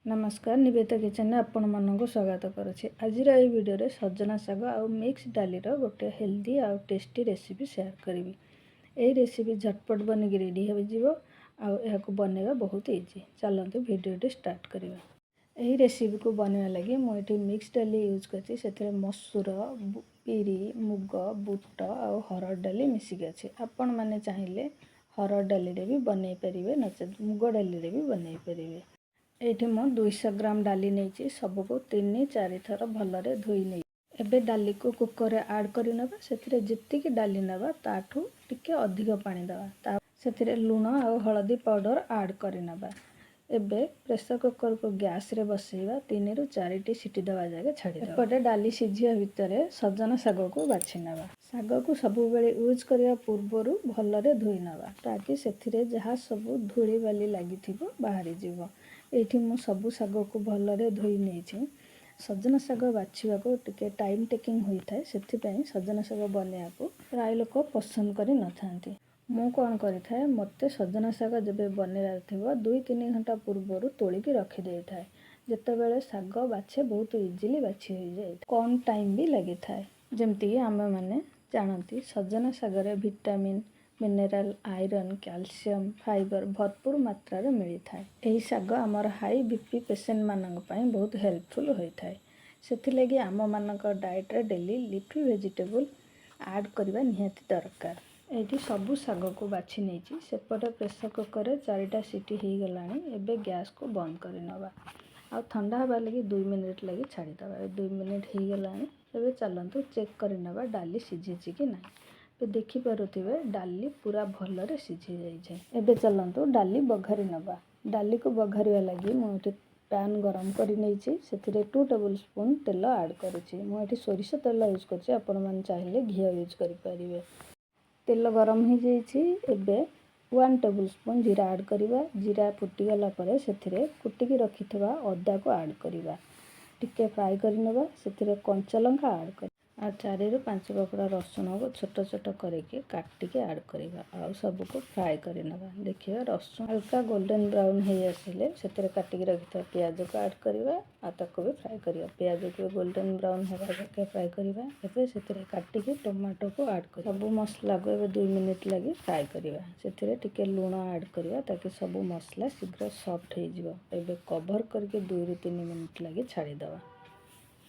नमस्कार निवेदिता किचन में आपण मानक स्वागत करुच्ची। आज वीडियो रे सजना साग आउ मिक्स डाली गोटे हेल्दी आउ टेस्टी रेसिपी शेयर करी। यही रेसिपी झटपट बन की रेडी हो बनवा बहुत इजी। चलते वीडियो स्टार्ट करवा। यही रेसिपी को बनवा लगी मुझे मिक्स डाली यूज कर मसूर बिरी मुग बुट आउ हरड़ डाली मिसिकी अच्छे। आपण मैंने चाहिए हरड़ डाली भी बनई पारे नचे मुग डाली भी बनई पारे। ये मु 200 ग्राम डाली नहीं सबको 3-4 थर भलरे धोई नहीं। एबे डाली को कुकर रे ऐड करी नबा। सेथिरे जितकी डाली नबा ताठू टिके अधिक पानी दबा। सेथिरे लूण और हळदी पाउडर ऐड करी नबा। एबे प्रेशर कुकर को गैस रे बसैबा 3-4 सीटी दबा जाके छाड़ी दबा। एपटे डाली सिझिया भितरे सजना साग को बाछि नबा। साग को सबु बेले यूज करिया पूर्वरु भलरे धोई नबा ताकि सेथिरे जहा सबु धूली बाली लागि थिबो बाहरी जीवो। एठी मु सबु साग को भलरे धोई नहीं। सजना साग बाछिबा को टिके टाइम टेकिंग होई थाए। सेथि पई सजना साग बनेया को प्राय लोक पसंद करि न थांती। मु कोन करि थाए मते सजना साग जबे बनेला थिबो 2-3 घंटा पूर्वरु तोली के रखि देई थाए। जते बेले साग बाछे बहुत इजीली बाछि होई जाय। कम टाइम भी लागि थाए। जेमति आमे माने जानती सजना साग रे vitamin mineral iron calcium fibre भरपूर मात्रा रे मिली थाए। एही साग हमर हाई बीपी पेशेंट मानक पई बहुत हेल्पफुल होई थाए। सेथि लगी आम मानक डाइट रे डेली लीफी वेजिटेबल ऐड करबा निहाती दरकार। एठी सबु साग को बाछि नेछि। सेपटे प्रेशर कुकर रे 4टा सीटी ही गलानी। एबे गैस को बंद करि नबा आ ठंडा हबा लगी 2 मिनिट लगी छाड़ी दबा। 2 मिनिट ही गलानी। एबे चलंतु चेक करि नबा डाली सिझिछि कि नाही। पे देखि पारुथिबे डाली पूरा भलरे सिझी जाई छै। एबे चलंतु डाली बघारी नबा। डाली को बघारिया लगी मु पैन गरम करि नै छी। सेथिरे 2 टेबलस्पून तेल ऐड करिछि। मु एठी सोरिष तेल यूज करछि। आपण मन चाहिले घी यूज करि परिबे। तेल गरम ही जाई छी। एबे 1 टेबलस्पून जीरा ऐड करिबा। जीरा फुटी गला परे सेथिरे कुटी की रखिथबा ओदा को ऐड करिबा। टिके फ्राई करि नबा। सेथिरे कंचा लंका ऐड करि आ 4-5 कपड़ा रसुन को छोट छोट करके काटी के ऐड करिबा। आ सब को फ्राई करि नबा। देखिए रसुन हल्का गोल्डन ब्राउन हे आसिले सेथिरे काटी के रखिथबा प्याज को ऐड करिबा आ ताको भी फ्राई करिबा। प्याज को गोल्डन ब्राउन हेबा जाके फ्राई करिबा। एबे सेथिरे काटी के टमाटो को ऐड करिबा। सब मसला को एबे 2 मिनिट लगी फ्राई करिबा। सेथिरे टिके लूण ऐड करिबा ताकि सब मसला शीघ्र सॉफ्ट हे जिवो। एबे कवर करके 2-3 मिनिट लगी छाड़ी दबा।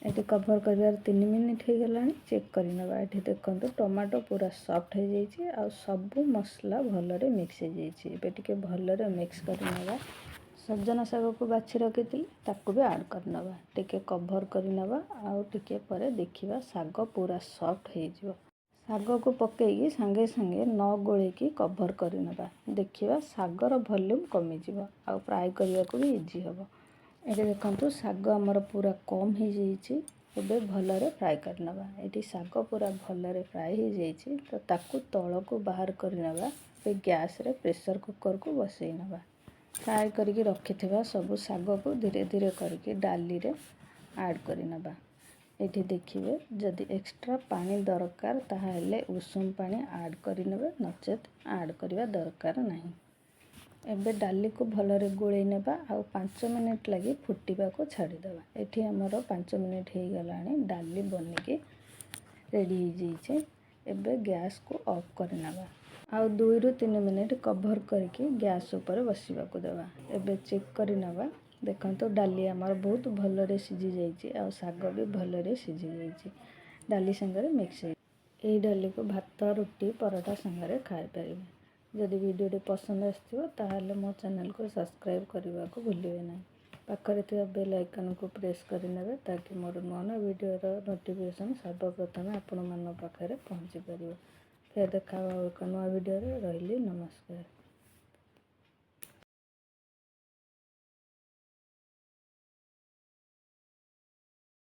ये कवर कर 3 मिनिट हो गलानी। चेक कर नबा। ये देखो टमाटो पूरा सॉफ्ट हो जाइए आ सबू मसला भलरे मिक्स हो जाइए। एबे टिके भलरे मिक्स कर नबा। सजना साग को बाछि रखी ताको भी ऐड कर नबा। टिके कवर कर नबा आ टिके परे देखिबा साग पूरा सॉफ्ट हो जिवो। साग को पकेई संगे संगे न गोले की कवर कर नबा। देखिबा सागर वॉल्यूम कमी जिवो आ फ्राई करबा को भी इजी हबो। ये देखो साग आमर पूरा कम हो जाइए। एबे भलरे फ्राई कर नबा। ये साग पूरा भलरे फ्राई हो जाइए तो ताकू तल को बाहर कर नबा। पे गैस रे प्रेशर कुकर को बसई नबा। फ्राई करके रखिथिबा सब साग को धीरे धीरे करके डाली रे ऐड कर नबा। ये देखिए जदि एक्स्ट्रा पानी दरकार ताहाले उषुम पानी ऐड कर नबे नचेत ऐड करबा दरकार नहीं। एबे डाली को भलरे गोले नेबा आ 5 मिनिट लगी फुटिबा को छाड़ी दबा। एठी हमरो 5 मिनिट हो गलानी। डाली बनिके रेडी हो जाइए। एबे गैस को ऑफ कर नबा आ 2-3 मिनिट कवर करके गैस ऊपर बसिबा को देबा। एबे चेक कर नबा। देखंतो डाली हमर बहुत भलरे सिझी जाइए आ साग भी भलरे सिझी जाइए। डाली संगे मिक्स है। एही डाली को भात रोटी पराठा संगे खाई परिबे। जदि वीडियो पसंद आसथिबो ताहाले मो चैनल को सब्सक्राइब करने को भूलिए ना। पाखरे थिबा बेल आइकन को प्रेस कर नेबे ताकि मोर नवा नवा वीडियो नोटिफिकेशन सर्वप्रथम आपण मान पाखरे पहुँची परिबो। फिर देखा एक नवा वीडियो रे। रहिली नमस्कार।